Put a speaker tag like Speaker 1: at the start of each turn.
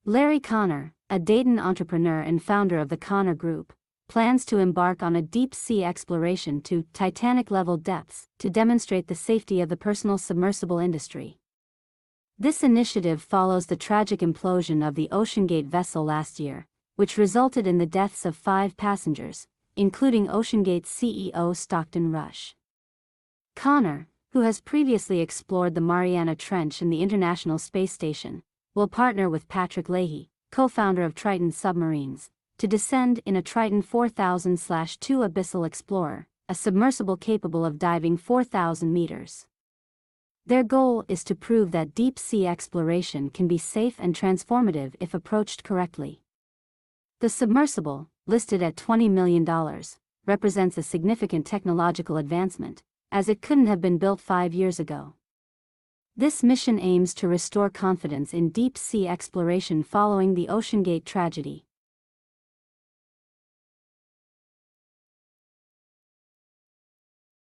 Speaker 1: Larry Connor, a Dayton entrepreneur and founder of the Connor Group, plans to embark on a deep-sea exploration to Titanic-level depths to demonstrate the safety of the personal submersible industry. This initiative follows the tragic implosion of the OceanGate vessel last year, which resulted in the deaths of 5 passengers, including OceanGate's CEO Stockton Rush. Connor, who has previously explored the Mariana Trench and the International Space Station, will partner with Patrick Leahy, co-founder of Triton Submarines, to descend in a Triton 4000/2 Abyssal Explorer, a submersible capable of diving 4,000 meters. Their goal is to prove that deep-sea exploration can be safe and transformative if approached correctly. The submersible, listed at $20 million, represents a significant technological advancement, as it couldn't have been built 5 years ago. This mission aims to restore confidence in deep-sea exploration following the OceanGate tragedy.